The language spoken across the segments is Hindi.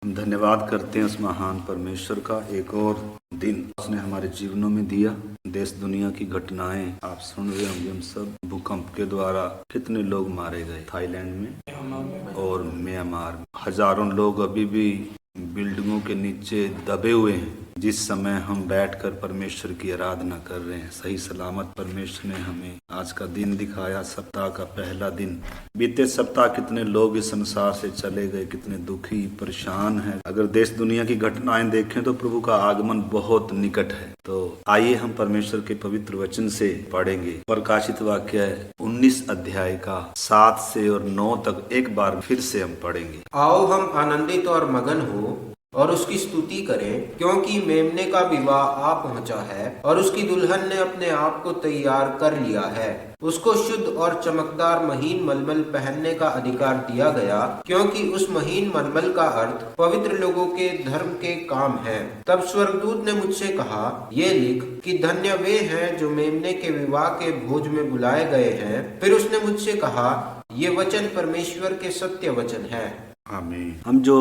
हम धन्यवाद करते हैं उस महान परमेश्वर का, एक और दिन उसने हमारे जीवनों में दिया। देश दुनिया की घटनाएं आप सुन रहे होंगे। हम सब भूकंप के द्वारा कितने लोग मारे गए थाईलैंड में और म्यांमार में। हजारों लोग अभी भी बिल्डिंगों के नीचे दबे हुए हैं। जिस समय हम बैठकर परमेश्वर की आराधना कर रहे हैं, सही सलामत परमेश्वर ने हमें आज का दिन दिखाया, सप्ताह का पहला दिन। बीते सप्ताह कितने लोग इस संसार से चले गए, कितने दुखी परेशान हैं। अगर देश दुनिया की घटनाएं देखें तो प्रभु का आगमन बहुत निकट है। तो आइए हम परमेश्वर के पवित्र वचन से पढ़ेंगे। प्रकाशित वाक्य 19 अध्याय का 7 से और 9 तक एक बार फिर से हम पढ़ेंगे। आओ हम आनंदित और मगन हो और उसकी स्तुति करें, क्योंकि मेमने का विवाह आ पहुंचा है और उसकी दुल्हन ने अपने आप को तैयार कर लिया है। उसको शुद्ध और चमकदार महीन मलमल पहनने का अधिकार दिया गया, क्योंकि उस महीन मलमल का अर्थ पवित्र लोगों के धर्म के काम है। तब स्वर्गदूत ने मुझसे कहा, ये लिख कि धन्य वे हैं जो मेमने के विवाह के भोज में बुलाए गए हैं। फिर उसने मुझसे कहा, ये वचन परमेश्वर के सत्य वचन है। आमीन। हम जो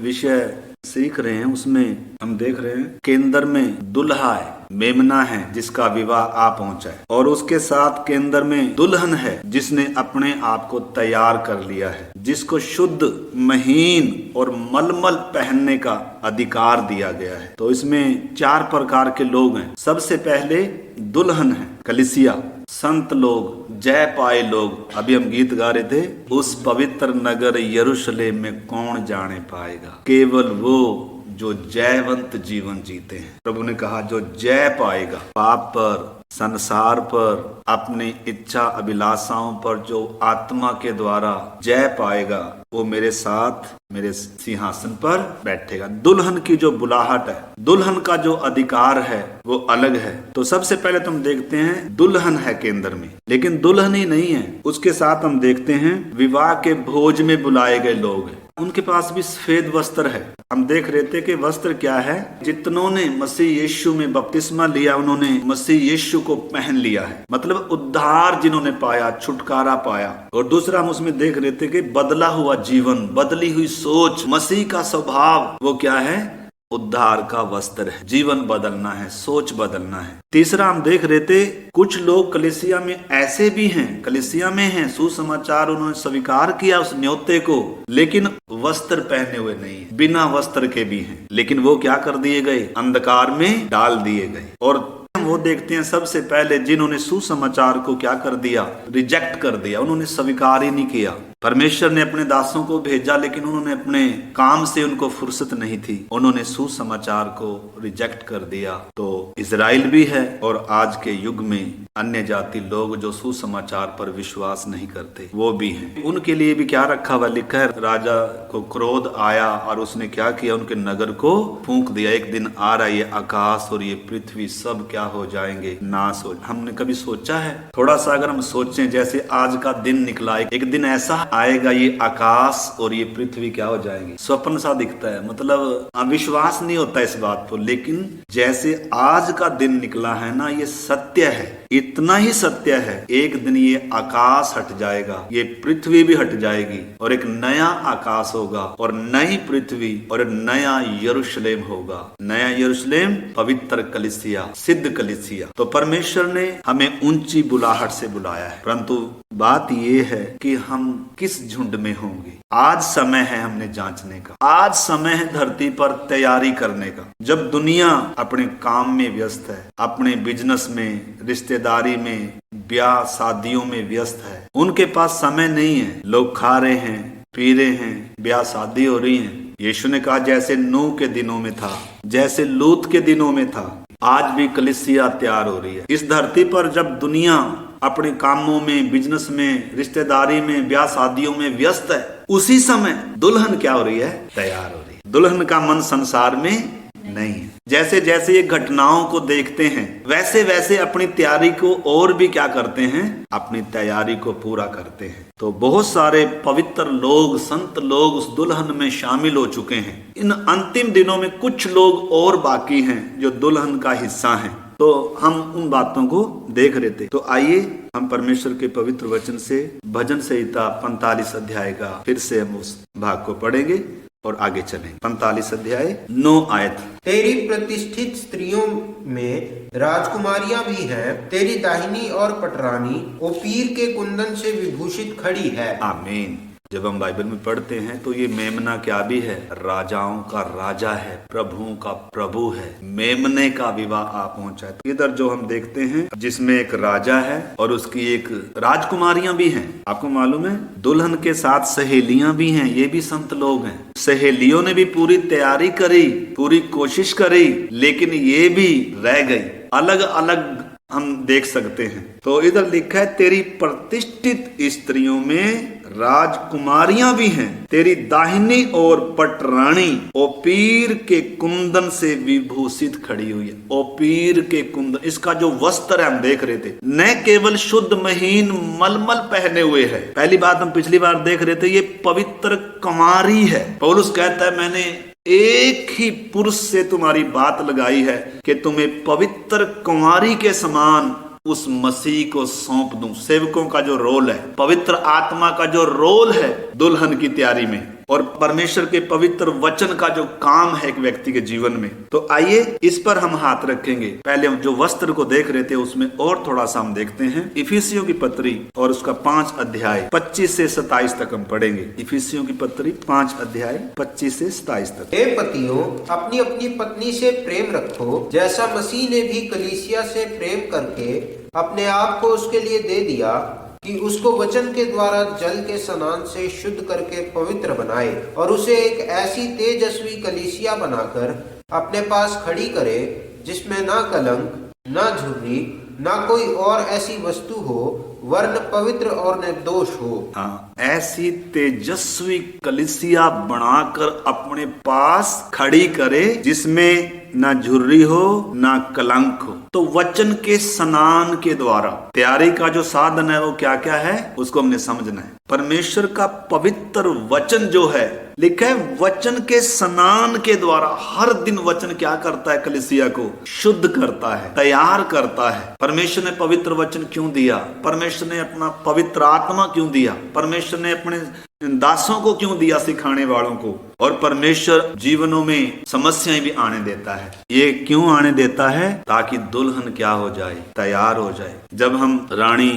विषय सीख रहे हैं उसमें हम देख रहे हैं केंद्र में दुल्हा है, मेमना है जिसका विवाह आ पहुंचा है, और उसके साथ केंद्र में दुल्हन है जिसने अपने आप को तैयार कर लिया है, जिसको शुद्ध महीन और मलमल पहनने का अधिकार दिया गया है। तो इसमें 4 प्रकार के लोग हैं। सबसे पहले दुल्हन है, कलीसिया, संत लोग, जय पाए लोग। अभी हम गीत गा रहे थे, उस पवित्र नगर यरूशलेम में कौन जाने पाएगा, केवल वो जो जयवंत जीवन जीते हैं। प्रभु ने कहा जो जय पाएगा, पाप पर, संसार पर, अपनी इच्छा अभिलाषाओं पर जो आत्मा के द्वारा जय पाएगा, वो मेरे साथ मेरे सिंहासन पर बैठेगा। दुल्हन की जो बुलाहट है, दुल्हन का जो अधिकार है वो अलग है। तो सबसे पहले तुम देखते हैं दुल्हन है केंद्र में, लेकिन दुल्हन ही नहीं है, उसके साथ हम देखते हैं विवाह के भोज में बुलाए गए लोग हैं। उनके पास भी सफेद वस्त्र है। हम देख रहे थे कि वस्त्र क्या है, जितनों ने मसीह यीशु में बपतिस्मा लिया उन्होंने मसीह यीशु को पहन लिया है। मतलब उद्धार जिन्होंने पाया, छुटकारा पाया। और दूसरा हम उसमें देख रहे थे कि बदला हुआ जीवन, बदली हुई सोच, मसीह का स्वभाव, वो क्या है, उद्धार का वस्त्र है। जीवन बदलना है, सोच बदलना है। तीसरा हम देख रहे थे कुछ लोग कलीसिया में ऐसे भी हैं, कलीसिया में हैं, सुसमाचार उन्होंने स्वीकार किया उस न्योते को, लेकिन वस्त्र पहने हुए नहीं है, बिना वस्त्र के भी हैं। लेकिन वो क्या कर दिए गए, अंधकार में डाल दिए गए। और वो देखते हैं सबसे पहले जिन्होंने सुसमाचार को क्या कर दिया, रिजेक्ट कर दिया, उन्होंने स्वीकार ही नहीं किया। परमेश्वर ने अपने दासों को भेजा, लेकिन उन्होंने अपने काम से उनको फुर्सत नहीं थी, उन्होंने सुसमाचार को रिजेक्ट कर दिया। तो इजराइल भी है और आज के युग में अन्य जाति लोग जो सुसमाचार पर विश्वास नहीं करते वो भी हैं। उनके लिए भी क्या रखा हुआ, लिखा है राजा को क्रोध आया और उसने क्या किया, उनके नगर को फूंक दिया। एक दिन आ रहा है, ये आकाश और ये पृथ्वी सब क्या हो जाएंगे, नाश हो। हमने कभी सोचा है, थोड़ा सा अगर हम सोचें, जैसे आज का दिन निकला, एक दिन ऐसा आएगा ये आकाश और ये पृथ्वी क्या हो जाएंगी, स्वप्न सा दिखता है। मतलब विश्वास नहीं होता इस बात पर, लेकिन जैसे आज का दिन निकला है ना, ये सत्य है, इतना ही सत्य है। एक दिन ये आकाश हट जाएगा, ये पृथ्वी भी हट जाएगी और एक नया आकाश होगा और नई पृथ्वी और नया यरूशलेम होगा। नया यरूशलेम पवित्र कलीसिया, सिद्ध कलीसिया। तो परमेश्वर ने हमें ऊंची बुलाहट से बुलाया है, परंतु बात ये है कि हम किस झुंड में होंगे। आज समय है हमने जांचने का, आज समय है धरती पर तैयारी करने का। जब दुनिया अपने काम में व्यस्त है, अपने बिजनेस में, रिश्तेदारी में, ब्याह शादियों में व्यस्त है, उनके पास समय नहीं है। लोग खा रहे हैं, पी रहे हैं, ब्याह शादी हो रही है। यीशु ने कहा जैसे नूह के दिनों में था, जैसे लूत के दिनों में था, आज भी कलीसिया तैयार हो रही है। इस धरती पर जब दुनिया अपने कामों में, बिजनेस में, रिश्तेदारी में, ब्याह शादियों में व्यस्त है, उसी समय दुल्हन क्या हो रही है, तैयार हो रही है। दुल्हन का मन संसार में नहीं है। जैसे जैसे ये घटनाओं को देखते हैं, वैसे वैसे अपनी तैयारी को और भी क्या करते हैं, अपनी तैयारी को पूरा करते हैं। तो बहुत सारे पवित्र लोग, संत लोग उस दुल्हन में शामिल हो चुके हैं। इन अंतिम दिनों में कुछ लोग और बाकी हैं जो दुल्हन का हिस्सा हैं। तो हम उन बातों को देख रहे थे। तो आइए हम परमेश्वर के पवित्र वचन से भजन संहिता 45 अध्याय का फिर से हम उस भाग को पढ़ेंगे। और आगे चलें। 45 अध्याय 9 आयत। तेरी प्रतिष्ठित स्त्रियों में राजकुमारियां भी हैं, तेरी दाहिनी और पटरानी ओपीर के कुंदन से विभूषित खड़ी है। आमीन। जब हम बाइबल में पढ़ते हैं तो ये मेमना क्या भी है? राजाओं का राजा है, प्रभुओं का प्रभु है। मेमने का विवाह आ पहुंचा है। तो इधर जो हम देखते हैं जिसमें एक राजा है और उसकी एक राजकुमारियां भी हैं। आपको मालूम है दुल्हन के साथ सहेलियां भी हैं, ये भी संत लोग हैं। सहेलियों ने भी पूरी तैयारी करी, पूरी कोशिश करी, लेकिन ये भी रह गई। अलग अलग हम देख सकते हैं। तो इधर लिखा है तेरी प्रतिष्ठित स्त्रियों में राजकुमारियां भी हैं, तेरी दाहिनी और पटरानी ओपीर के कुंदन से विभूषित खड़ी हुई है। ओपीर के कुंदन, इसका जो वस्त्र है हम देख रहे थे, न केवल शुद्ध महीन मलमल पहने हुए है। पहली बात हम पिछली बार देख रहे थे, ये पवित्र कुमारी है। पौलुस कहता है मैंने एक ही पुरुष से तुम्हारी बात लगाई है कि तुम्हें पवित्र कुमारी के समान उस मसीह को सौंप दूं। सेवकों का जो रोल है, पवित्र आत्मा का जो रोल है दुल्हन की तैयारी में, और परमेश्वर के पवित्र वचन का जो काम है एक व्यक्ति के जीवन में। तो आइए इस पर हम हाथ रखेंगे। पहले हम जो वस्त्र को देख रहे थे उसमें और थोड़ा सा हम देखते हैं। इफिसियों की पत्री और उसका 5 अध्याय 25 से 27 तक हम पढ़ेंगे। इफिसियों की पत्री 5 अध्याय 25 से 27 तक। हे पतियों, अपनी अपनी पत्नी से प्रेम रखो, जैसा मसीह ने भी कलीसिया से प्रेम करके अपने आप को उसके लिए दे दिया कि उसको वचन के द्वारा जल के स्नान से शुद्ध करके पवित्र बनाए और उसे एक ऐसी तेजस्वी कलीसिया बनाकर अपने पास खड़ी करे जिसमें ना कलंक, ना झुर्री, ना कोई और ऐसी वस्तु हो, वरन पवित्र और निर्दोष हो। हाँ, ऐसी तेजस्वी कलीसिया बनाकर अपने पास खड़ी करे जिसमें ना झुर्री हो ना कलंक हो। तो वचन के स्नान के द्वारा तैयारी का जो साधन है वो क्या क्या है उसको हमने समझना है। परमेश्वर का पवित्र वचन जो है, लिखा है वचन के स्नान के द्वारा। हर दिन वचन क्या करता है? कलीसिया को शुद्ध करता है, तैयार करता है। परमेश्वर ने पवित्र वचन क्यों दिया? परमेश्वर ने अपना पवित्र आत्मा क्यों दिया? परमेश्वर ने अपने दासों को क्यों दिया, सिखाने वालों को? और परमेश्वर जीवनों में समस्याएं भी आने देता है। ये क्यों आने देता है? ताकि दुल्हन क्या हो जाए? तैयार हो जाए। जब हम रानी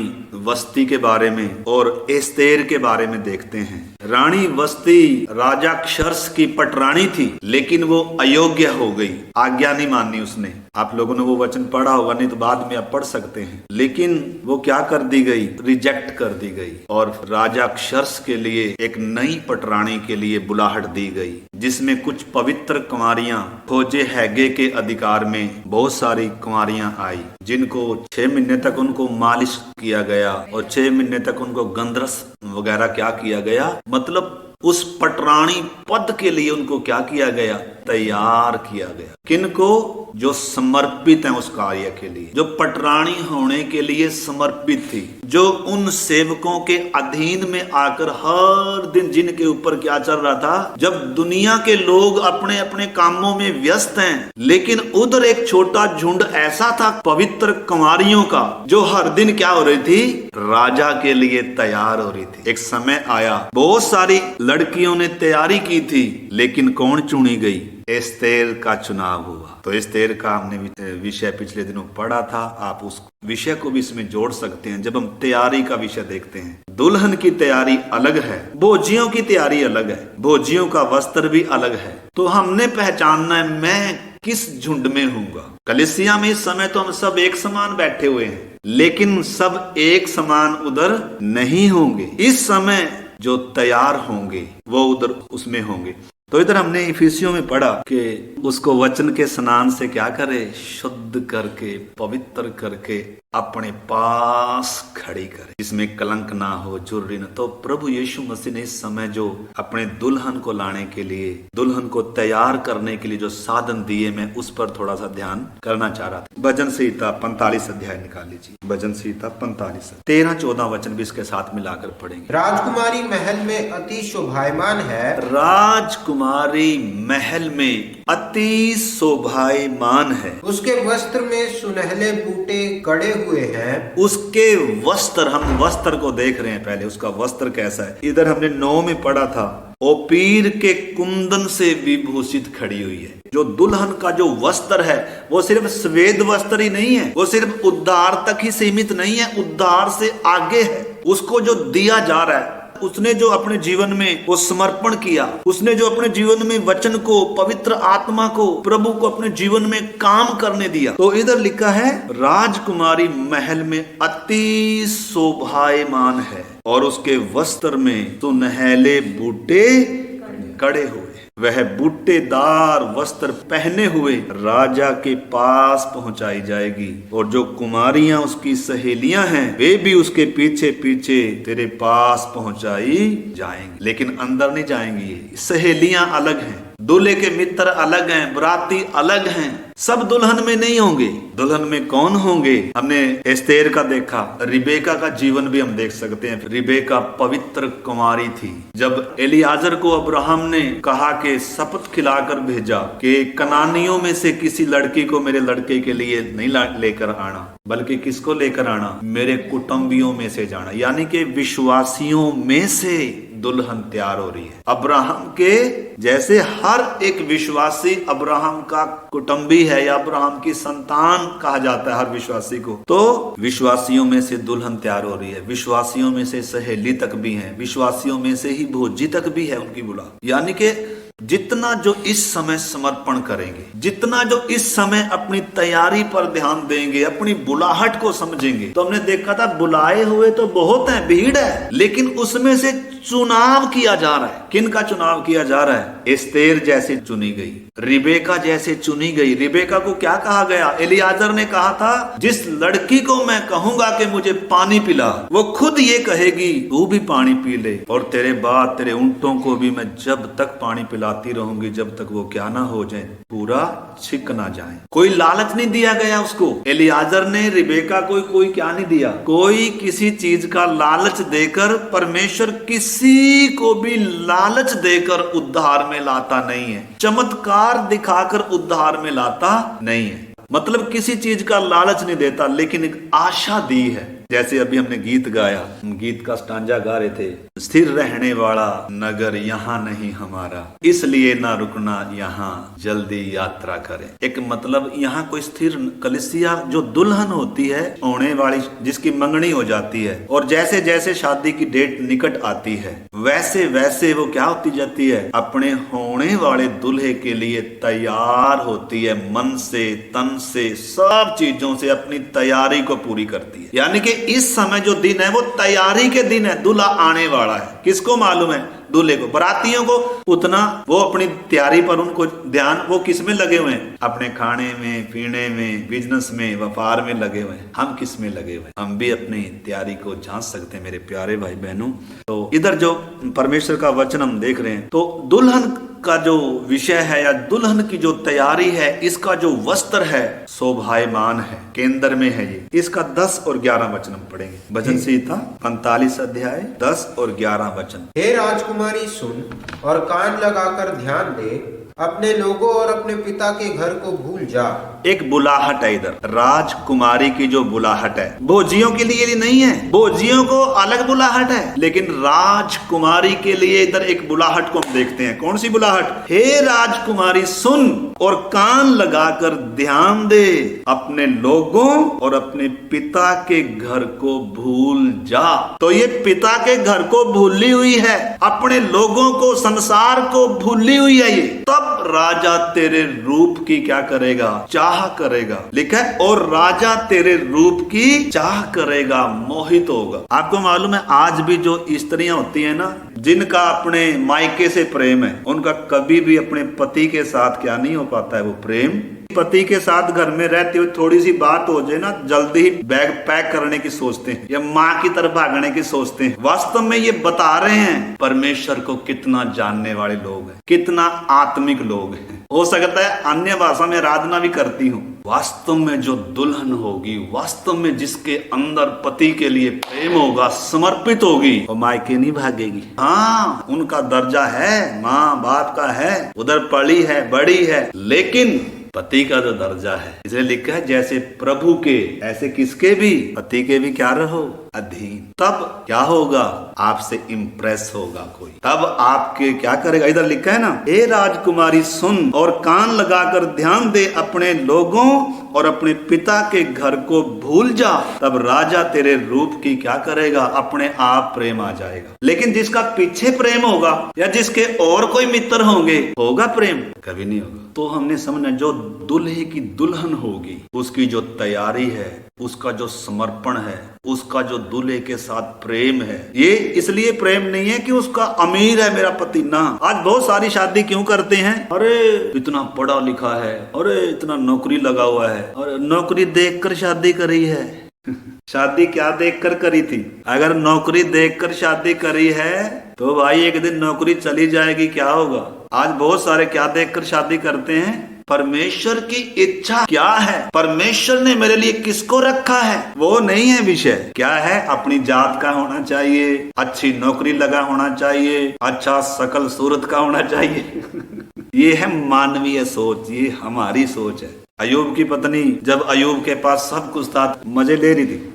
वस्ती के बारे में और एस्तेर के बारे में देखते हैं, रानी वस्ती राजा क्षर्ष की पटरानी थी, लेकिन वो अयोग्य हो गई, आज्ञा नहीं मानी उसने। आप लोगों ने वो वचन पढ़ा होगा, नहीं तो बाद में आप पढ़ सकते हैं। लेकिन वो क्या कर दी गई? रिजेक्ट कर दी गई। और राजा क्षर्ष के लिए एक नई पटरानी के लिए बुलाहट दी गई, जिसमें कुछ पवित्र कुमारियां खोजे हैगे के अधिकार में बहुत सारी कुमारियां आई, जिनको 6 महीने तक उनको मालिश किया गया और 6 महीने तक उनको गंधरस वगैरह क्या किया गया, मतलब उस पटरानी पद के लिए उनको क्या किया गया? तैयार किया गया। किनको? जो समर्पित हैं उस कार्य के लिए, जो पटरानी होने के लिए समर्पित थी, जो उन सेवकों के अधीन में आकर हर दिन जिनके ऊपर क्या चल रहा था, जब दुनिया के लोग अपने अपने कामों में व्यस्त हैं, लेकिन उधर एक छोटा झुंड ऐसा था पवित्र कुमारियों का, जो हर दिन क्या हो रही थी? राजा के लिए तैयार हो रही थी। एक समय आया, बहुत सारी लड़कियों ने तैयारी की थी, लेकिन कौन चुनी गई? एस्तेर का चुनाव हुआ। तो एस्तेर का हमने विषय पिछले दिनों पढ़ा था। आप उस विषय को भी इसमें जोड़ सकते हैं। जब हम तैयारी का विषय देखते हैं, दुल्हन की तैयारी अलग है, भोजियों की तैयारी अलग है, भोजियों का वस्त्र भी अलग है। तो हमने पहचानना है मैं किस झुंड में हूँगा। कलीसिया में इस समय तो हम सब एक समान बैठे हुए हैं, लेकिन सब एक समान उधर नहीं होंगे। इस समय जो तैयार होंगे वो उधर उसमें होंगे। तो इधर हमने इफिसियों में पढ़ा कि उसको वचन के स्नान से क्या करे? शुद्ध करके, पवित्र करके अपने पास खड़ी करे, इसमें कलंक ना हो, झुर्री न। तो प्रभु यीशु मसीह ने इस समय जो अपने दुल्हन को लाने के लिए, दुल्हन को तैयार करने के लिए जो साधन दिए, मैं उस पर थोड़ा सा ध्यान करना चाह रहा था। भजन संहिता 45 अध्याय निकाल लीजिए। भजन संहिता 45 13-14 वचन भी इसके साथ मिलाकर पढ़ेंगे। राजकुमारी महल में अति शोभायमान है, राजकुमारी महल में अति शोभायमान है, उसके वस्त्र में सुनहले बूटे गड़े हुए हैं। उसके वस्त्र, हम वस्त्र को देख रहे हैं। पहले उसका वस्त्र कैसा है? इधर हमने 9 में पढ़ा था ओपीर के कुंदन से विभूषित खड़ी हुई है। जो दुल्हन का जो वस्त्र है वो सिर्फ श्वेत वस्त्र ही नहीं है, वो सिर्फ उद्धार तक ही सीमित नहीं है, उद्धार से आगे है। उसको जो दिया जा रहा है, उसने जो अपने जीवन में वो समर्पण किया, उसने जो अपने जीवन में वचन को, पवित्र आत्मा को, प्रभु को अपने जीवन में काम करने दिया। तो इधर लिखा है राजकुमारी महल में अति शोभायमान है और उसके वस्त्र में सुनहले बूटे कड़े हुए। वह बूटेदार वस्त्र पहने हुए राजा के पास पहुंचाई जाएगी और जो कुमारियां उसकी सहेलियां हैं वे भी उसके पीछे पीछे तेरे पास पहुंचाई जाएंगी। लेकिन अंदर नहीं जाएंगी। सहेलियां अलग हैं, दूल्हे के मित्र अलग हैं, बराती अलग हैं, सब दुल्हन में नहीं होंगे। दुल्हन में कौन होंगे? हमने एस्तेर का देखा, रिबेका का जीवन भी हम देख सकते हैं। रिबेका पवित्र कुमारी थी। जब एलियाजर को अब्राहम ने कहा कि शपथ खिलाकर भेजा कि कनानियों में से किसी लड़की को मेरे लड़के के लिए नहीं लेकर आना, बल्कि किसको लेकर आना? मेरे कुटुंबियों में से जाना, यानी कि विश्वासियों में से दुल्हन तैयार हो रही है। अब्राहम के जैसे हर एक विश्वासी अब्राहम का कुटुंबी है या अब्राहम की संतान कहा जाता है हर विश्वासी को। तो विश्वासियों में से दुल्हन तैयार हो रही है, विश्वासियों में से सहेली तक भी है, विश्वासियों में से ही भोजी तक भी है उनकी बुला। यानी कि जितना जो इस समय समर्पण करेंगे, जितना जो इस समय अपनी तैयारी पर ध्यान देंगे, अपनी बुलाहट को समझेंगे। तो हमने देखा था बुलाए हुए तो बहुत हैं, भीड़ है, लेकिन उसमें से चुनाव किया जा रहा है। किन का चुनाव किया जा रहा है? एस्तेर जैसे चुनी गई, रिबेका जैसे चुनी गई। रिबेका को क्या कहा गया? एलियाजर ने कहा था जिस लड़की को मैं कहूंगा कि मुझे पानी पिला, वो खुद ये कहेगी तू भी पानी पी ले, और तेरे बाद तेरे ऊंटों को भी मैं जब तक पानी पिलाती रहूंगी जब तक वो क्या ना हो जाए, पूरा छिक ना जाए। कोई लालच नहीं दिया गया उसको। एलियाजर ने रिबेका को कोई क्या नहीं दिया, कोई किसी चीज का लालच देकर, परमेश्वर किसी को भी लालच देकर उद्धार में लाता नहीं है, चमत्कार दिखाकर उद्धार में लाता नहीं है। मतलब किसी चीज का लालच नहीं देता, लेकिन एक आशा दी है। जैसे अभी हमने गीत गाया, हम गीत का स्टांजा गा रहे थे, स्थिर रहने वाला नगर यहाँ नहीं हमारा, इसलिए ना रुकना यहाँ जल्दी यात्रा करें। एक मतलब यहाँ कोई स्थिर कलिसिया जो दुल्हन होती है होने वाली, जिसकी मंगनी हो जाती है, और जैसे जैसे शादी की डेट निकट आती है वैसे वैसे वो क्या होती जाती है, अपने होने वाले दूल्हे के लिए तैयार होती है। मन से, तन से, सब चीजों से अपनी तैयारी को पूरी करती है। यानी कि इस समय जो दिन है वो तैयारी के दिन है। दूल्हा आने वाला है, किसको मालूम है? दूल्हे को। बरातियों को उतना वो अपनी तैयारी पर उनको ध्यान वो किस में लगे हुए हैं? अपने खाने में, पीने में, बिजनेस में, व्यापार में लगे हुए हैं। हम किस में लगे हुए हैं? हम भी अपनी तैयारी को जांच सकते हैं मेरे प्यारे भाई बहनों। तो इधर जो परमेश्वर का वचन हम देख रहे हैं, तो दुल्हन का जो विषय है या दुल्हन की जो तैयारी है, इसका जो वस्त्र है शोभायमान है, केंद्र में है ये। इसका 10 और 11 वचन हम पढ़ेंगे। भजन संहिता 45 अध्याय 10 और 11 वचन। हे राजकुमारी सुन और कान लगाकर ध्यान दे, अपने लोगों और अपने पिता के घर को भूल जा। एक बुलाहट है इधर, राजकुमारी की जो बुलाहट है, भोजियों के लिए नहीं है, भोजियों को अलग बुलाहट है, लेकिन राजकुमारी के लिए इधर एक बुलाहट को हम देखते हैं। कौन सी बुलाहट? हे राजकुमारी सुन और कान लगाकर ध्यान दे, अपने लोगों और अपने पिता के घर को भूल जा। तो ये पिता के घर को भूली हुई है, अपने लोगों को, संसार को भूली हुई है ये। तब राजा तेरे रूप की क्या करेगा? चाह करेगा। लिखा है और राजा तेरे रूप की चाह करेगा, मोहित होगा। आपको मालूम है आज भी जो स्त्रियां होती है ना, जिनका अपने मायके से प्रेम है, उनका कभी भी अपने पति के साथ क्या नहीं हो पाता है वो प्रेम। पति के साथ घर में रहते हुए थोड़ी सी बात हो जाए ना, जल्दी ही बैग पैक करने की सोचते हैं या माँ की तरफ भागने की सोचते हैं। वास्तव में ये बता रहे हैं परमेश्वर को कितना जानने वाले लोग हैं, कितना आत्मिक लोग हैं। हो सकता है अन्य भाषा में आराधना भी करती हूँ। वास्तव में जो दुल्हन होगी, वास्तव में जिसके अंदर पति के लिए प्रेम होगा, समर्पित होगी, वो मायके नहीं भागेगी। हाँ, उनका दर्जा है, माँ बाप का है, उधर पढ़ी है, बड़ी है, लेकिन पति का जो दर्जा है, इसलिए लिखा है जैसे प्रभु के ऐसे किसके भी, पति के भी क्या रहो, अधीन। तब क्या होगा, आपसे इम्प्रेस होगा कोई, तब आपके क्या करेगा। इधर लिखा है ना, हे राजकुमारी सुन और कान लगाकर ध्यान दे, अपने लोगों और अपने पिता के घर को भूल जा, तब राजा तेरे रूप की क्या करेगा, अपने आप प्रेम आ जाएगा। लेकिन जिसका पीछे प्रेम होगा या जिसके और कोई मित्र होंगे, होगा प्रेम? कभी नहीं होगा। तो हमने समझना, जो दुल्हे की दुल्हन होगी उसकी जो तैयारी है, उसका जो समर्पण है, उसका जो दूल्हे के साथ प्रेम है, ये इसलिए प्रेम नहीं है कि उसका अमीर है मेरा पति, ना। आज बहुत सारी शादी क्यों करते हैं, अरे इतना पढ़ा लिखा है, अरे इतना नौकरी लगा हुआ है, और नौकरी देखकर शादी करी है। शादी क्या देखकर करी थी? अगर नौकरी देखकर शादी करी है तो भाई एक दिन नौकरी चली जाएगी, क्या होगा? आज बहुत सारे क्या देखकर शादी करते हैं, परमेश्वर की इच्छा क्या है, परमेश्वर ने मेरे लिए किसको रखा है, वो नहीं है विषय। क्या है, अपनी जात का होना चाहिए, अच्छी नौकरी लगा होना चाहिए, अच्छा शकल सूरत का होना चाहिए। ये है मानवीय सोच, ये हमारी सोच है। अयूब की पत्नी जब अयूब के पास सब कुछ था, मजे ले रही थी,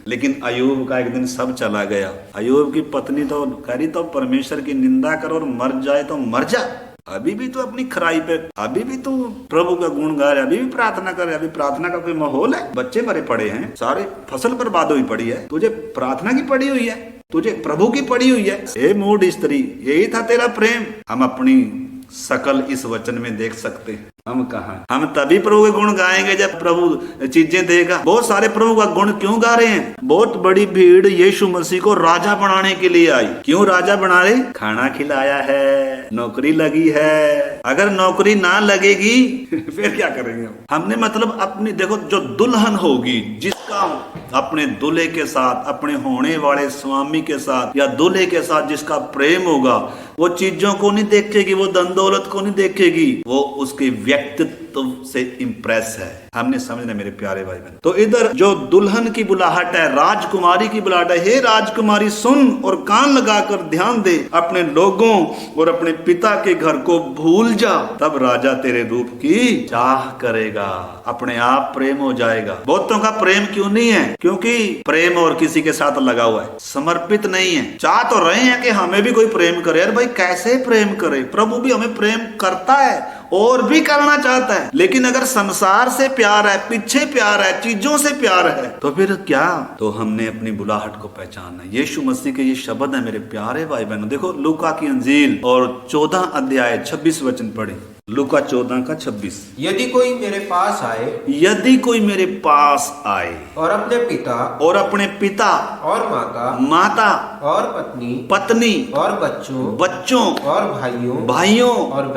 लेकिन अयूब का एक दिन सब चला गया। अयूब की पत्नी तो कह रही, तो परमेश्वर की निंदा कर और मर जाए तो मर जा, अभी भी तो अपनी खराई पे, अभी भी तो प्रभु का गुण गा रहे, अभी भी प्रार्थना कर रहे, अभी प्रार्थना का कोई माहौल है? बच्चे मरे पड़े हैं, सारे फसल बर्बाद हुई पड़ी है, तुझे प्रार्थना की पड़ी हुई है, तुझे प्रभु की पड़ी हुई है। हे मूढ़ स्त्री, यही था तेरा प्रेम? हम अपनी सकल इस वचन में देख सकते हैं। हम कहा, हम तभी प्रभु के गुण गाएंगे जब प्रभु चीजें देगा। बहुत सारे प्रभु का गुण क्यों गा रहे हैं? बहुत बड़ी भीड़ यीशु मसीह को राजा बनाने के लिए आई। क्यों राजा बना रहे? खाना खिलाया है, नौकरी लगी है। अगर नौकरी ना लगेगी फिर क्या करेंगे? हमने मतलब अपनी, देखो जो दुल्हन होगी, जिसका अपने दूल्हे के साथ, अपने होने वाले स्वामी के साथ या दूल्हे के साथ जिसका प्रेम होगा, वो चीजों को नहीं देखेगी, वो धन दौलत को नहीं देखेगी, वो उसके व्यक्तित्व से इम्प्रेस है। हमने समझना मेरे प्यारे भाई बहन। तो इधर जो दुल्हन की बुलाहट है, राजकुमारी की बुलाहट है, हे राजकुमारी सुन और कान लगाकर ध्यान दे, अपने लोगों और अपने पिता के घर को भूल जा, तब राजा तेरे रूप की चाह करेगा, अपने आप प्रेम हो जाएगा। बहुतों का प्रेम क्यों नहीं है? क्योंकि प्रेम और किसी के साथ लगा हुआ है, समर्पित नहीं है। चाह तो रहे हैं कि हमें भी कोई प्रेम करे। यार भाई कैसे प्रेम करे? प्रभु भी हमें प्रेम करता है और भी करना चाहता है, लेकिन अगर संसार से प्यार है, पीछे प्यार है, चीजों से प्यार है, तो फिर क्या? तो हमने अपनी बुलाहट को पहचानना। यीशु मसीह के ये शब्द है मेरे प्यारे भाई बहनों। देखो लूका की अंजील और 14 अध्याय 26 वचन पढ़े। लूका 14 का 26। यदि कोई मेरे पास आए, यदि कोई मेरे पास आए और अपने पिता और अपने पिता और माता माता और पत्नी पत्नी और बच्चों बच्चों और भाइयों और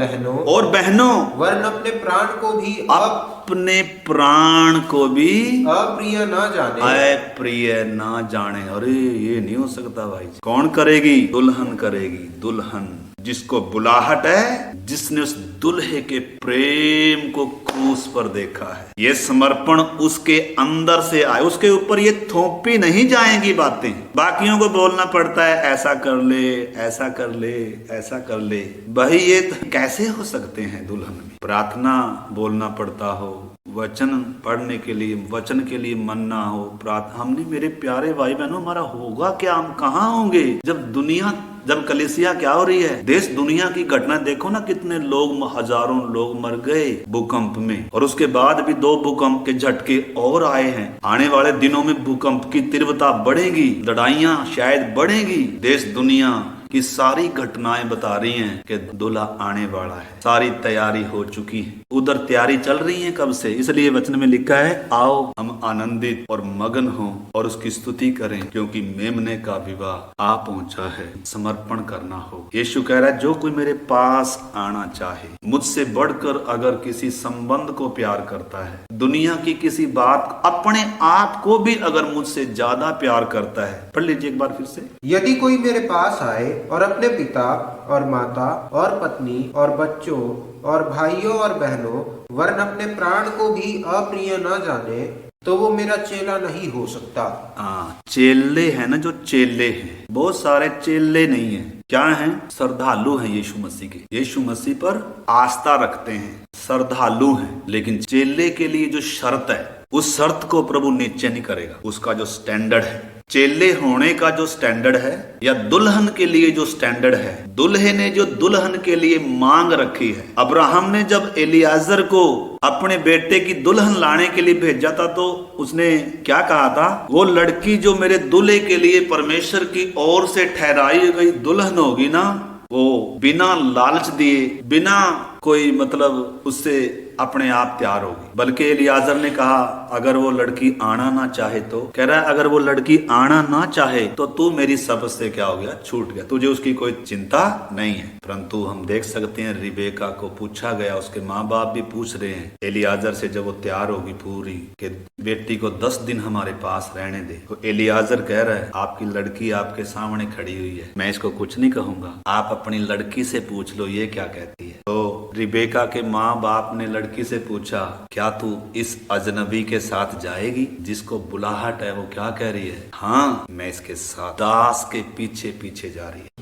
बहनों वरन अपने प्राण को भी अपने प्राण को भी अप्रिय न जाने, अप्रिय ना जाने। अरे ये नहीं हो सकता भाई। कौन करेगी? दुल्हन करेगी। दुल्हन जिसको बुलाहट है, जिसने उस दुल्हे के प्रेम को क्रूस पर देखा है, ये समर्पण उसके अंदर से आए, उसके ऊपर ये थोपी नहीं जाएंगी बातें। बाकियों को बोलना पड़ता है, ऐसा कर ले, ऐसा कर ले, ऐसा कर ले। भाई ये कैसे हो सकते हैं? दुल्हन में प्रार्थना बोलना पड़ता हो, वचन पढ़ने के लिए, वचन के लिए मन ना हो, प्रार्थना। हमने मेरे प्यारे भाई बहनों, हमारा होगा क्या? हम कहाँ होंगे जब कलीसिया क्या हो रही है? देश दुनिया की घटना देखो ना, कितने लोग, हजारों लोग मर गए भूकंप में, और उसके बाद भी 2 भूकंप के झटके और आए हैं। आने वाले दिनों में भूकंप की तीव्रता बढ़ेगी, लड़ाइयां शायद बढ़ेगी। देश दुनिया की सारी घटनाएं बता रही हैं कि दूल्हा आने वाला है, सारी तैयारी हो चुकी है। उधर तैयारी चल रही है कब से? इसलिए वचन में लिखा है, आओ हम आनंदित और मगन हों और उसकी स्तुति करें, क्योंकि मेमने का विवाह आ पहुंचा है। समर्पण करना हो। यीशु कह रहा है, जो कोई मेरे पास आना चाहे, मुझसे बढ़कर अगर किसी संबंध को प्यार करता है, दुनिया की किसी बात, अपने आप को भी अगर मुझसे ज्यादा प्यार करता है। पढ़ लीजिए एक बार फिर से। यदि कोई मेरे पास आए और अपने पिता और माता और पत्नी और बच्चों और भाइयों और बहनों वरन अपने प्राण को भी अप्रिय न जाने, तो वो मेरा चेला नहीं हो सकता। चेले हैं ना, जो चेले हैं, बहुत सारे चेले नहीं हैं। क्या हैं? श्रद्धालु हैं यीशु मसीह के, यीशु मसीह पर आस्था रखते हैं, श्रद्धालु हैं, लेकिन चेले के लिए जो शर्त है उस शर्त को प्रभु नीचे नहीं करेगा। उसका जो स्टैंडर्ड है, चेले होने का जो स्टैंडर्ड है या दुल्हन के लिए जो स्टैंडर्ड है, दुल्हे ने जो दुल्हन के लिए मांग रखी है। अब्राहम ने जब एलियाजर को अपने बेटे की दुल्हन लाने के लिए भेजा था तो उसने क्या कहा था, वो लड़की जो मेरे दूल्हे के लिए परमेश्वर की ओर से ठहराई गई दुल्हन होगी ना, वो बिना लालच दिए, बिना कोई मतलब उससे अपने आप तैयार होगी। बल्कि एलियाजर ने कहा अगर वो लड़की आना ना चाहे तो, कह रहा है अगर वो लड़की आना ना चाहे तो तू मेरी शपथ से क्या हो गया, छूट गया, तुझे उसकी कोई चिंता नहीं है। परंतु हम देख सकते हैं रिबेका को पूछा गया, उसके माँ बाप भी पूछ रहे हैं एलियाजर से, जब वो तैयार होगी पूरी कि बेटी को 10 दिन हमारे पास रहने दे, तो एलियाजर कह रहा है आपकी लड़की आपके सामने खड़ी हुई है, मैं इसको कुछ नहीं कहूंगा, आप अपनी लड़की से पूछ लो ये क्या कहती है। तो रिबेका के माँ बाप ने लड़की से पूछा क्या तू इस अजनबी के साथ जाएगी जिसको बुलाहट है, वो क्या कह रही है, हाँ मैं इसके साथ। दास के पीछे पीछे जा रही है।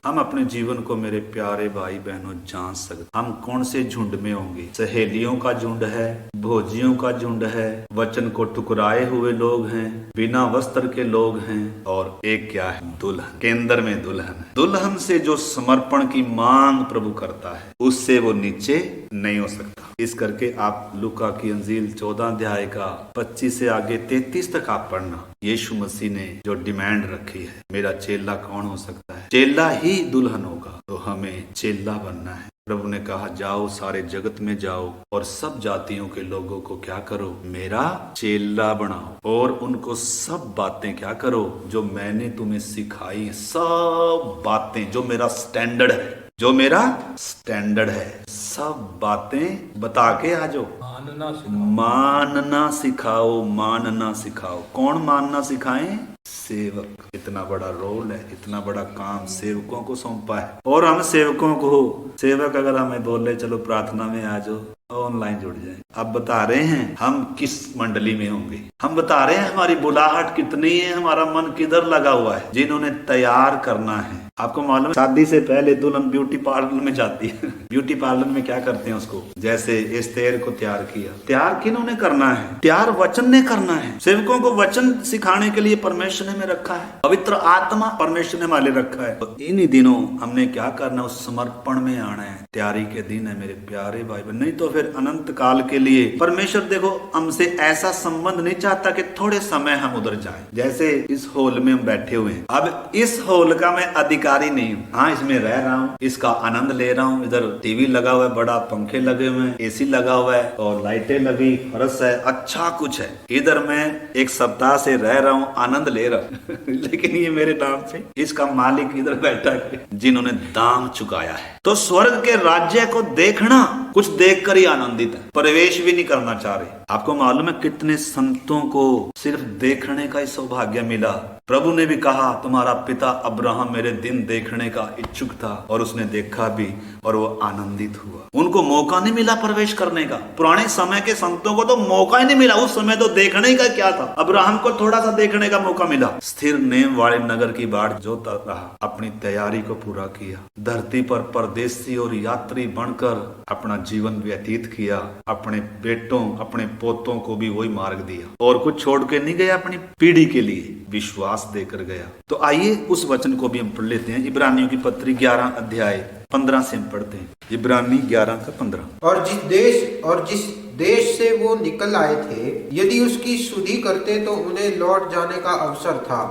हम अपने जीवन को मेरे प्यारे भाई बहनों जान सकते, हम कौन से झुंड में होंगे, सहेलियों का झुंड है, भोजियों का झुंड है, वचन को ठुकराए हुए लोग हैं, बिना वस्त्र के लोग हैं, और एक क्या है, दुल्हन। केंद्र में दुल्हन है। दुल्हन से जो समर्पण की मांग प्रभु करता है उससे वो नीचे नहीं हो सकता। इस करके आप लूका की अंजील 14 अध्याय का 25 से आगे 33 तक आप पढ़ना। यीशु मसीह ने जो डिमांड रखी है, मेरा चेला कौन हो सकता है, चेला ही दुल्हन होगा, तो हमें चेला बनना है। प्रभु ने कहा जाओ सारे जगत में जाओ और सब जातियों के लोगों को क्या करो, मेरा चेला बनाओ, और उनको सब बातें क्या करो जो मैंने तुम्हें सिखाई, सब बातें जो मेरा स्टैंडर्ड है, जो मेरा स्टैंडर्ड है, सब बातें बता के आ जाओ। मानना सिखाओ, मानना सिखाओ। कौन मानना सिखाएं, सेवक। इतना बड़ा रोल है, इतना बड़ा काम सेवकों को सौंपा है, और हम सेवकों को, सेवक अगर हमें बोले चलो प्रार्थना में आ जाओ, ऑनलाइन जुड़ जाए, अब बता रहे हैं हम किस मंडली में होंगे, हम बता रहे हैं हमारी बुलाहट कितनी है, हमारा मन किधर लगा हुआ है। जिन्होंने तैयार करना है, आपको मालूम है शादी से पहले दुल्हन ब्यूटी पार्लर में जाती है। ब्यूटी पार्लर में क्या करते हैं उसको, जैसे एस्तेर को तैयार किया, तैयार किन्होंने करना है, तैयार वचन ने करना है। सेवकों को वचन सिखाने के लिए परमेश्वर ने में रखा है, पवित्र आत्मा परमेश्वर ने हमारे रखा है। तो इन्हीं दिनों हमने क्या करना, उस समर्पण में आना है। तैयारी के दिन है मेरे प्यारे भाई बहन, नहीं तो फिर अनंत काल के लिए परमेश्वर देखो हमसे ऐसा संबंध नहीं चाहता कि थोड़े समय हम उधर जाएं। जैसे इस हॉल में हम बैठे हुए हैं, अब इस हॉल का मैं अधिकारी नहीं हूँ, हाँ इसमें रह रहा हूँ, इसका आनंद ले रहा हूँ, इधर टीवी लगा हुआ है, बड़ा पंखे लगे हुए हैं, एसी लगा हुआ है और लाइटें लगी, फर्श है, अच्छा कुछ है, इधर मैं एक सप्ताह से रह रहा हूँ, आनंद ले रहा हूँ लेकिन ये मेरे नाम से इसका मालिक इधर बैठा है, जिन्होंने दाम चुकाया है। तो स्वर्ग के राज्य को देखना, कुछ देखकर ही आनंदित है, प्रवेश भी नहीं करना चाह रहे। आपको मालूम है कितने संतों को सिर्फ देखने का ही सौभाग्य मिला। प्रभु ने भी कहा तुम्हारा पिता अब्राहम मेरे दिन देखने का इच्छुक था, और उसने देखा भी और वो आनंदित हुआ। उनको मौका नहीं मिला प्रवेश करने का। पुराने समय के संतों को तो मौका ही नहीं मिला, उस समय तो देखने का क्या था। अब्राहम को थोड़ा सा देखने का मौका मिला। स्थिर नेम वाले नगर की बाट जोता रहा, अपनी तैयारी को पूरा किया, धरती पर परदेसी और यात्री बनकर अपना जीवन व्यतीत किया, अपने बेटों अपने पोतों को भी वही मार्ग दिया, और कुछ छोड़ के नहीं गया, अपनी पीढ़ी के लिए विश्वास देकर गया। तो आइए उस वचन को भी हम पढ़ लेते हैं। इब्रानियों की पत्री 11 अध्याय 15 से हम पढ़ते हैं। इब्रानी 11 का 15। और जिस देश से वो निकल आए थे, यदि उसकी शुद्धि करते तो उन्हें लौट जाने का अवसर था,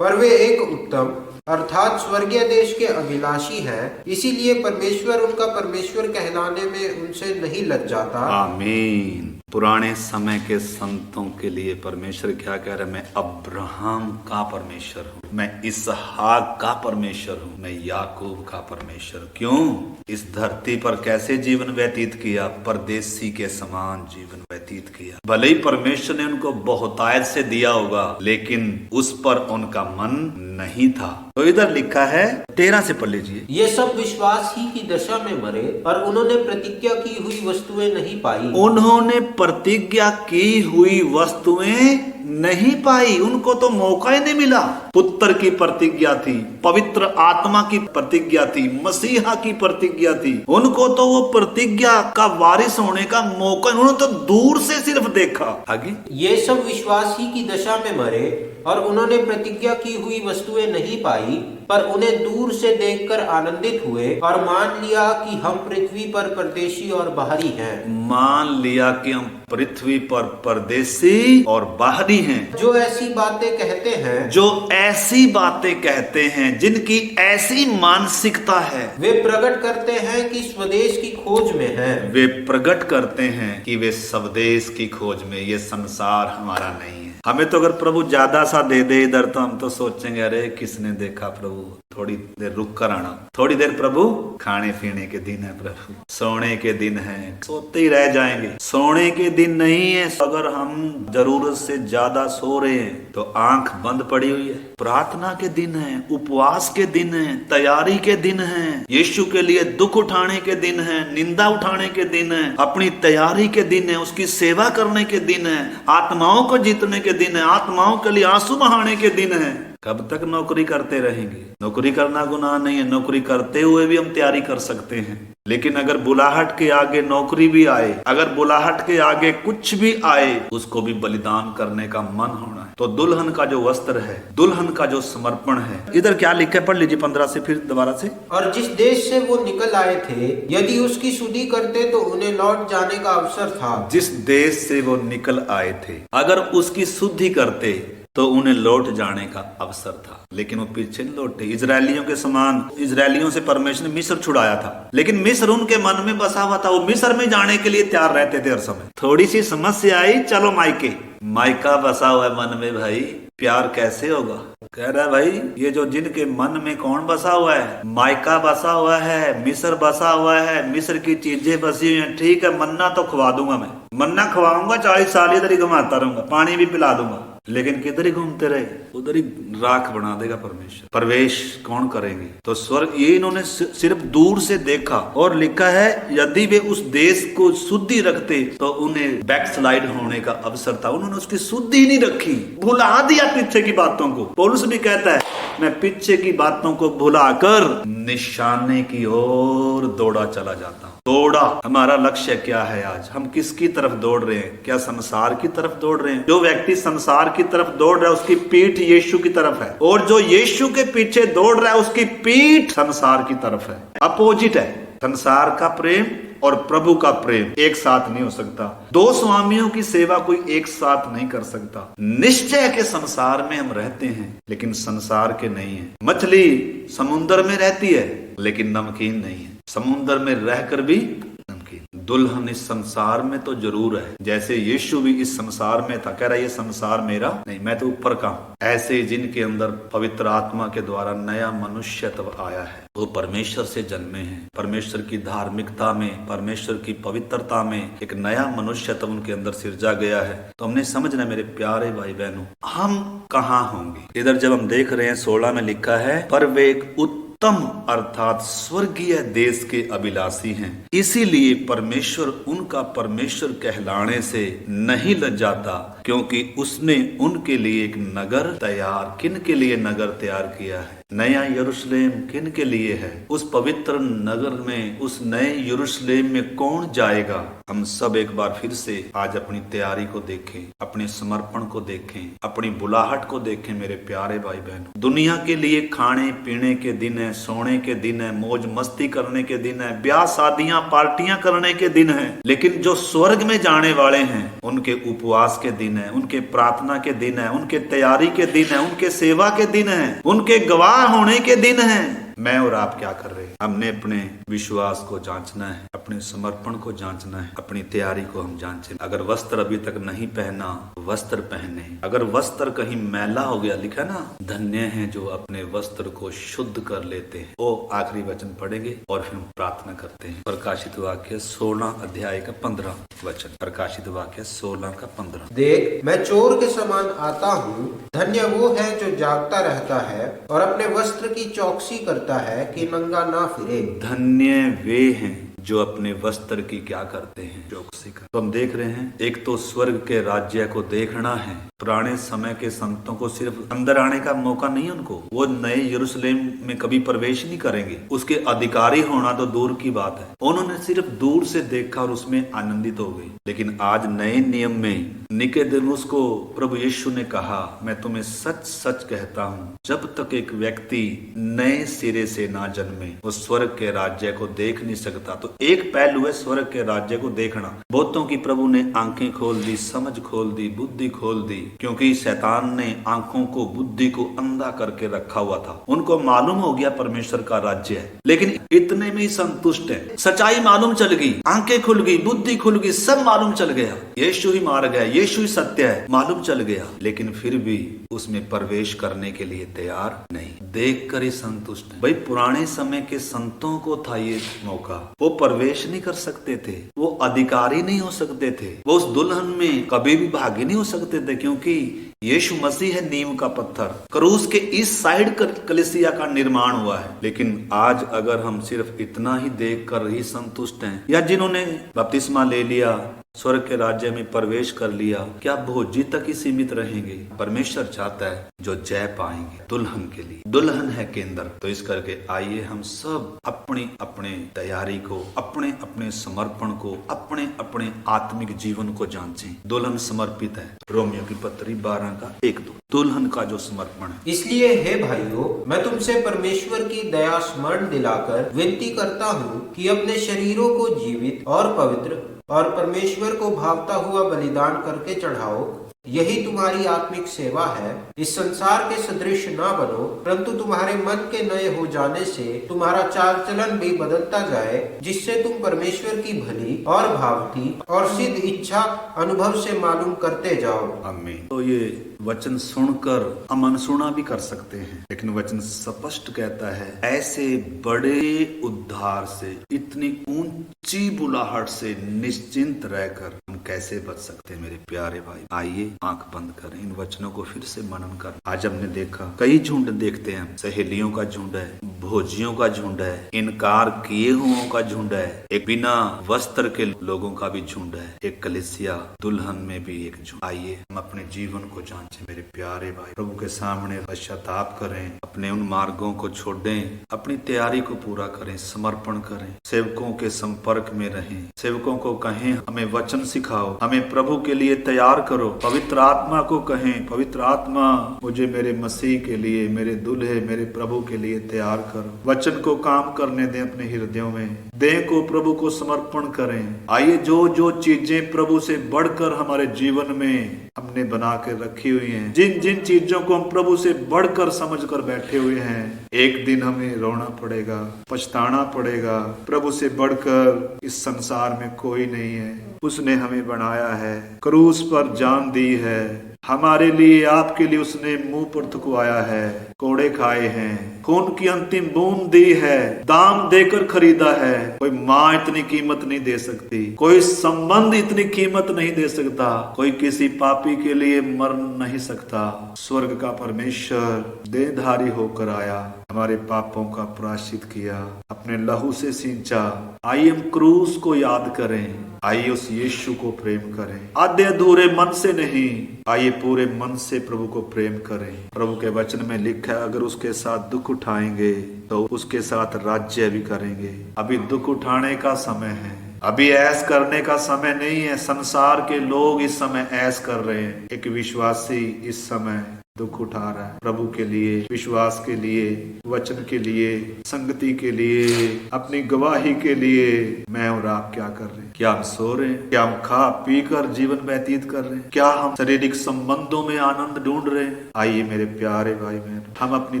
पर वे एक उत्तम अर्थात स्वर्गीय देश के अभिलाषी हैं, इसीलिए परमेश्वर उनका परमेश्वर कहलाने में उनसे नहीं लज जाता। आमीन। पुराने समय के संतों के लिए परमेश्वर क्या कह रहा है, मैं अब्राहम का परमेश्वर हूँ, मैं इसहाक का परमेश्वर हूँ, मैं याकूब का परमेश्वर। क्यों? इस धरती पर कैसे जीवन व्यतीत किया, परदेसी के समान जीवन व्यतीत किया। भले ही परमेश्वर ने उनको बहुतायत से दिया होगा, लेकिन उस पर उनका मन नहीं था। तो इधर लिखा है 13 से पढ़ लीजिए। ये सब विश्वास ही की दशा में मरे, और उन्होंने प्रतिज्ञा की हुई वस्तुएं नहीं पाई। उन्होंने प्रतिज्ञा की हुई वस्तुएं नहीं पाई, उनको तो मौका ही नहीं मिला। पुत्र की प्रतिज्ञा थी, पवित्र आत्मा की प्रतिज्ञा थी, मसीहा की प्रतिज्ञा थी, उनको तो वो प्रतिज्ञा का वारिस होने का मौका, उन्होंने तो दूर से सिर्फ देखा। आगे ये सब विश्वास ही की दशा में मरे और उन्होंने प्रतिज्ञा की हुई वस्तुएं नहीं पाई, पर उन्हें दूर से देखकर आनंदित हुए और मान लिया कि हम पृथ्वी पर परदेशी और बाहरी हैं। मान लिया कि हम पृथ्वी पर परदेशी और बाहरी हैं। जो ऐसी बातें कहते हैं, जो ऐसी बातें कहते हैं, जिनकी ऐसी मानसिकता है, वे प्रकट करते हैं कि स्वदेश की खोज में हैं। वे प्रकट करते हैं कि वे स्वदेश की खोज में, ये संसार हमारा नहीं है। हमें तो अगर प्रभु ज्यादा सा दे दे इधर, तो हम तो सोचेंगे अरे किसने देखा प्रभु, थोड़ी देर रुक कर आना, थोड़ी देर प्रभु, खाने पीने के दिन है प्रभु, सोने के दिन है, सोते ही रह जाएंगे। सोने के दिन नहीं है। अगर हम जरूरत से ज्यादा सो रहे हैं तो आंख बंद पड़ी हुई है। प्रार्थना के दिन है, उपवास के दिन है, तैयारी के दिन है, यीशु के लिए दुख उठाने के दिन है, निंदा उठाने के दिन है, अपनी तैयारी के दिन है, उसकी सेवा करने के दिन है, आत्माओं को जीतने के दिन है, आत्माओं के लिए आंसू बहाने के दिन है। कब तक नौकरी करते रहेंगे? नौकरी करना गुनाह नहीं है, नौकरी करते हुए भी हम तैयारी कर सकते हैं। लेकिन अगर बुलाहट के आगे नौकरी भी आए, अगर बुलाहट के आगे कुछ भी आए, उसको भी बलिदान करने का मन होना है। तो दुल्हन का जो वस्त्र है, दुल्हन का जो समर्पण है, इधर क्या लिखा है, पढ़ लीजिए 15 से फिर दोबारा से। और जिस देश से वो निकल आए थे, यदि उसकी शुद्धि करते तो उन्हें लौट जाने का अवसर था। जिस देश से वो निकल आए थे, अगर उसकी शुद्धि करते तो उन्हें लौट जाने का अवसर था, लेकिन वो पीछे लौटे। इजरायलियों के समान, इजरायलियों से परमेश्वर ने मिस्र छुड़ाया था, लेकिन मिस्र उनके मन में बसा हुआ था। वो मिस्र में जाने के लिए तैयार रहते थे हर समय। थोड़ी सी समस्या आई, चलो मायके। मायका बसा हुआ है मन में, भाई प्यार कैसे होगा? कह रहा है भाई, ये जो जिनके मन में कौन बसा हुआ है? मायका बसा हुआ है, मिस्र बसा हुआ है, मिस्र की चीजें बसी हुई हैं। ठीक है, मन्ना तो खवा दूंगा, मैं मन्ना खवाऊंगा, 40 साल इधर ही घुमाता रहूंगा, पानी भी पिला दूंगा, लेकिन किधर ही घूमते रहे, उधर ही राख बना देगा परमेश्वर। प्रवेश कौन करेंगे? तो स्वर्ग, ये इन्होंने सिर्फ दूर से देखा और लिखा है यदि वे उस देश को शुद्धि रखते तो उन्हें बैकस्लाइड होने का अवसर था। उन्होंने उसकी शुद्धि नहीं रखी, भुला दिया पीछे की बातों को। पौलुस भी कहता है, मैं पीछे की बातों को भुलाकर निशाने की ओर दौड़ा चला जाता हूँ। दौड़ा, हमारा लक्ष्य क्या है आज? हम किसकी तरफ दौड़ रहे हैं? क्या संसार की तरफ दौड़ रहे हैं? जो व्यक्ति संसार की तरफ दौड़ रहा है उसकी पीठ यीशु की तरफ है, और जो यीशु के पीछे दौड़ रहा है उसकी पीठ संसार की तरफ है। अपोजिट है। संसार का प्रेम और प्रभु का प्रेम एक साथ नहीं हो सकता। दो स्वामियों की सेवा कोई एक साथ नहीं कर सकता। निश्चय के संसार में हम रहते हैं, लेकिन संसार के नहीं है। मछली समुद्र में रहती है लेकिन नमकीन नहीं है, समुद्र में रहकर भी नमकीन। दुल्हन इस संसार में तो जरूर है, जैसे यीशु भी इस संसार में था। कह रहा है ये संसार मेरा नहीं, मैं तो ऊपर का हूं। ऐसे जिनके अंदर पवित्र आत्मा के द्वारा नया मनुष्यत्व आया है, वो परमेश्वर से जन्मे हैं। परमेश्वर की धार्मिकता में, परमेश्वर की पवित्रता में एक नया मनुष्यत्व उनके अंदर सिरजा गया है। तो हमने समझना मेरे प्यारे भाई बहनों, हम कहाँ होंगे? इधर जब हम देख रहे हैं 16 में लिखा है, पर वे एक उत्तम अर्थात स्वर्गीय देश के अभिलाषी हैं, इसीलिए परमेश्वर उनका परमेश्वर कहलाने से नहीं लज्जाता, क्योंकि उसने उनके लिए एक नगर तैयार, किन के लिए नगर तैयार किया है? नया यरूशलेम किन के लिए है? उस पवित्र नगर में, उस नए यरूशलेम में कौन जाएगा? हम सब एक बार फिर से आज अपनी तैयारी को देखें, अपने समर्पण को देखें, अपनी बुलाहट को देखें। मेरे प्यारे भाई बहन, दुनिया के लिए खाने पीने के दिन है, सोने के दिन है, मौज मस्ती करने के दिन है, ब्याह शादियां पार्टियां करने के दिन है, लेकिन जो स्वर्ग में जाने वाले हैं उनके उपवास के दिन है, उनके प्रार्थना के दिन है, उनके तैयारी के दिन है, उनके सेवा के दिन है, उनके गवाह होने के दिन है। मैं और आप क्या कर रहे हैं? हमने अपने विश्वास को जांचना है, अपने समर्पण को जांचना है, अपनी तैयारी को हम जांचें। अगर वस्त्र अभी तक नहीं पहना, वस्त्र पहने। अगर वस्त्र कहीं मैला हो गया, लिखा ना, धन्य हैं जो अपने वस्त्र को शुद्ध कर लेते हैं। वो आखिरी वचन पढ़ेंगे और फिर हम प्रार्थना करते हैं। प्रकाशित वाक्य 16 अध्याय का 15 वचन। प्रकाशित वाक्य 16 का 15। देख, मैं चोर के समान आता हूँ। धन्य वो है जो जागता रहता है और अपने वस्त्र की चौकसी करता है कि नंगा ना फिरे। धन्य वे हैं जो अपने वस्त्र की क्या करते हैं, चौकसी कर। तो हम देख रहे हैं, एक तो स्वर्ग के राज्य को देखना है। पुराने समय के संतों को सिर्फ अंदर आने का मौका नहीं, उनको वो नए यरूशलेम में कभी प्रवेश नहीं करेंगे, उसके अधिकारी होना तो दूर की बात है। उन्होंने सिर्फ दूर से देखा और उसमें आनंदित हो गए। लेकिन आज नए नियम में निकोदेमुस को प्रभु यीशु ने कहा, मैं तुम्हें सच सच कहता हूँ, जब तक एक व्यक्ति नए सिरे से ना जन्मे वो स्वर्ग के राज्य को देख नहीं सकता। तो एक पहलू है स्वर्ग के राज्य को देखना। बहुतों की प्रभु ने आंखें खोल दी, समझ खोल दी, बुद्धि खोल दी, क्योंकि शैतान ने आंखों को, बुद्धि को अंधा करके रखा हुआ था। उनको मालूम हो गया परमेश्वर का राज्य है, लेकिन इतने में ही संतुष्ट है। सच्चाई मालूम चल गई, आंखें खुल गई, बुद्धि खुल गई, सब मालूम चल गया, यीशु ही मार्ग है, यीशु ही सत्य है, मालूम चल गया। लेकिन फिर भी उसमें प्रवेश करने के लिए तैयार नहीं, देख कर ही संतुष्ट है। भाई पुराने समय के संतों को था ये मौका, वो प्रवेश नहीं कर सकते थे, वो अधिकारी नहीं हो सकते थे, वो उस दुल्हन में कभी भी भागी नहीं हो सकते थे, क्योंकि यीशु मसीह है नींव का पत्थर। क्रूस के इस साइड कलीसिया का निर्माण हुआ है। लेकिन आज अगर हम सिर्फ इतना ही देख कर ही संतुष्ट हैं, या जिन्होंने बपतिस्मा ले लिया, स्वर्ग के राज्य में प्रवेश कर लिया, क्या भोजी तक ही सीमित रहेंगे? परमेश्वर चाहता है जो जय पाएंगे दुल्हन के लिए। दुल्हन है केंद्र। तो इस करके आइए हम सब अपनी अपने तैयारी को, अपने अपने समर्पण को, अपने अपने आत्मिक जीवन को जांचें। दुल्हन समर्पित है। रोमियो की पत्री 12 का 1-2 दुल्हन का जो समर्पण है। इसलिए हे भाइयों, मैं तुमसे परमेश्वर की दया स्मरण दिलाकर विनती करता हूँ कि अपने शरीरों को जीवित और पवित्र और परमेश्वर को भावता हुआ बलिदान करके चढ़ाओ, यही तुम्हारी आत्मिक सेवा है। इस संसार के सदृश ना बनो, परंतु तुम्हारे मन के नए हो जाने से तुम्हारा चाल चलन भी बदलता जाए, जिससे तुम परमेश्वर की भली और भावती और सिद्ध इच्छा अनुभव से मालूम करते जाओ। आमीन। तो ये वचन सुनकर हम अनसुना भी कर सकते हैं, लेकिन वचन स्पष्ट कहता है, ऐसे बड़े उद्धार से, इतनी ऊंची बुलाहट से निश्चिंत रहकर हम कैसे बच सकते हैं? मेरे प्यारे भाई, आइए आंख बंद करें, इन वचनों को फिर से मनन कर। आज हमने देखा कई झुंड देखते हैं, सहेलियों का झुंड है, भोजियों का झुंड है, इनकार किए हुओं का झुंड है, एक बिना वस्त्र के लोगों का भी झुंड है, एक कलीसिया दुल्हन में भी एक झुंड। आइए हम अपने जीवन को जांचें मेरे प्यारे भाई, प्रभु के सामने पश्चाताप करें, अपने उन मार्गों को छोड़ें, अपनी तैयारी को पूरा करें, समर्पण करें, सेवकों के संपर्क में रहें, सेवकों को कहें हमें वचन सिखाओ, हमें प्रभु के लिए तैयार करो। पवित्र आत्मा को कहें, पवित्र आत्मा मुझे मेरे मसीह के लिए, मेरे दूल्हे, मेरे प्रभु के लिए तैयार करो। वचन को काम करने दें अपने हृदयों में, देह को प्रभु को समर्पण करें। आइए जो जो चीजें प्रभु से बढ़कर हमारे जीवन में हमने बना के रखी हुई हैं, जिन जिन चीजों को हम प्रभु से बढ़कर समझकर बैठे हुए हैं, एक दिन हमें रोना पड़ेगा, पछताना पड़ेगा। प्रभु से बढ़कर इस संसार में कोई नहीं है। उसने हमें बनाया है, क्रूस पर जान दी है, हमारे लिए, आपके लिए उसने मुंह पर थुकवाया है, कोड़े खाए हैं, खून की अंतिम बूंद दी है, दाम देकर खरीदा है। कोई माँ इतनी कीमत नहीं दे सकती, कोई संबंध इतनी कीमत नहीं दे सकता, कोई किसी पापी के लिए मर नहीं सकता। स्वर्ग का परमेश्वर देहधारी होकर आया, हमारे पापों का प्रायश्चित किया, अपने लहू से सींचा। आइए हम क्रूस को याद करें, आइए उस यीशु को प्रेम करें, आधे अधूरे मन से नहीं, आइए पूरे मन से प्रभु को प्रेम करें। प्रभु के वचन में लिखा है, अगर उसके साथ दुख उठाएंगे तो उसके साथ राज्य भी करेंगे। अभी दुख उठाने का समय है, अभी ऐश करने का समय नहीं है। संसार के लोग इस समय ऐश कर रहे हैं, एक विश्वासी इस समय दुख उठा रहा है प्रभु के लिए, विश्वास के लिए, वचन के लिए, संगति के लिए, अपनी गवाही के लिए। मैं और आप क्या कर रहे हैं? क्या हम सो रहे हैं? क्या हम खा पी कर जीवन व्यतीत कर रहे हैं? क्या हम शारीरिक संबंधों में आनंद ढूंढ रहे हैं? आइए मेरे प्यारे भाई बहन, हम अपनी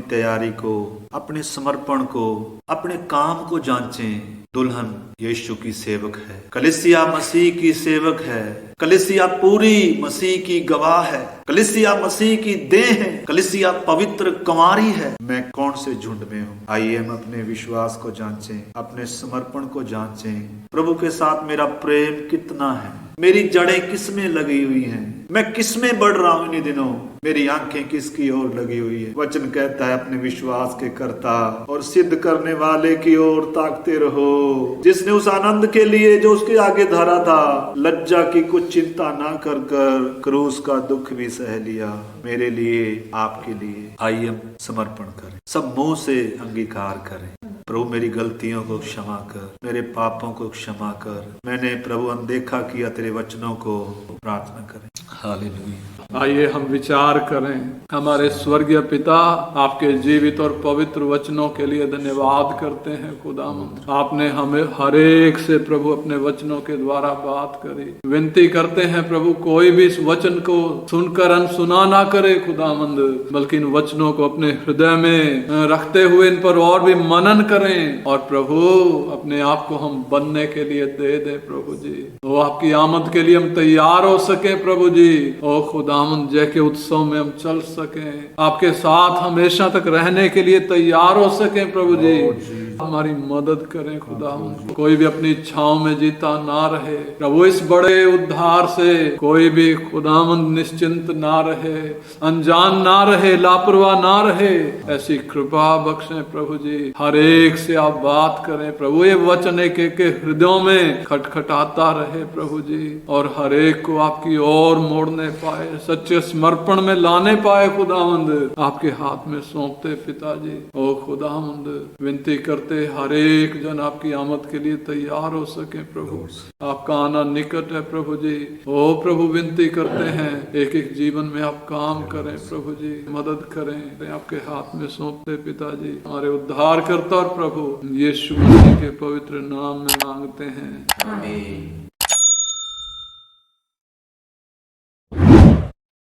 तैयारी को, अपने समर्पण को, अपने काम को जांचें। दुल्हन यीशु की सेवक है, कलीसिया मसीह की सेवक है, कलीसिया पूरी मसीह की गवाह है, कलीसिया मसीह की देह है, कलीसिया पवित्र कुंवारी है। मैं कौन से झुंड में हूँ? आइए हम अपने विश्वास को जांचें, अपने समर्पण को जांचें। प्रभु के साथ मेरा प्रेम कितना है? मेरी जड़ें किसमें लगी हुई हैं? मैं किस में बढ़ रहा हूं इन्हीं दिनों, मेरी आंखें किसकी ओर लगी हुई है। वचन कहता है अपने विश्वास के कर्ता और सिद्ध करने वाले की ओर ताकते रहो, जिसने उस आनंद के लिए जो उसके आगे धरा था, लज्जा की कुछ चिंता ना कर क्रूस का दुख भी सह लिया मेरे लिए, आपके लिए। आइए हम समर्पण करें, सब मुंह से अंगीकार करें। प्रभु मेरी गलतियों को क्षमा कर, मेरे पापों को क्षमा कर, मैंने प्रभु अनदेखा किया तेरे वचनों को, प्रार्थना करें। हालेलुया। आइए हम विचार करें। हमारे स्वर्गीय पिता, आपके जीवित और पवित्र वचनों के लिए धन्यवाद करते हैं खुदावंद। आपने हमें हर एक से प्रभु अपने वचनों के द्वारा बात करी। विनती करते हैं प्रभु, कोई भी इस वचन को सुनकर अनसुना ना करे खुदावंद, बल्कि इन वचनों को अपने हृदय में रखते हुए इन पर और भी मनन करें, और प्रभु अपने आप को हम बनने के लिए दे दे प्रभु जी। वो आपकी आमद के लिए हम तैयार हो सके प्रभु जी। ओ खुदावंद, जय के उत्सव में हम चल सके, आपके साथ हमेशा तक रहने के लिए तैयार हो सके प्रभु जी। हमारी मदद करें खुदावंद। कोई भी अपनी इच्छाओं में जीता ना रहे प्रभु, इस बड़े उद्धार से कोई भी खुदावंद निश्चिंत ना रहे, अनजान ना रहे, लापरवाह ना रहे। ऐसी कृपा बख्शें प्रभु जी। हर एक से आप बात करें प्रभु, ये वचन एक एक के हृदयों में खटखटाता रहे प्रभु जी, और हर एक को आपकी ओर मोड़ने पाए, सच्चे समर्पण में लाने पाए खुदावंद। आपके हाथ में सौंपते पिताजी। ओ खुदावंद, विनती करते हर एक जन आपकी आमद के लिए तैयार हो सके प्रभु। आपका आना निकट है प्रभु जी। ओ प्रभु, विनती करते हैं एक एक जीवन में आप काम करें प्रभु जी, मदद करें। आपके हाथ में सौंपते पिताजी, हमारे उद्धार करता और प्रभु यीशु मसीह के पवित्र नाम में मांगते हैं, आमीन।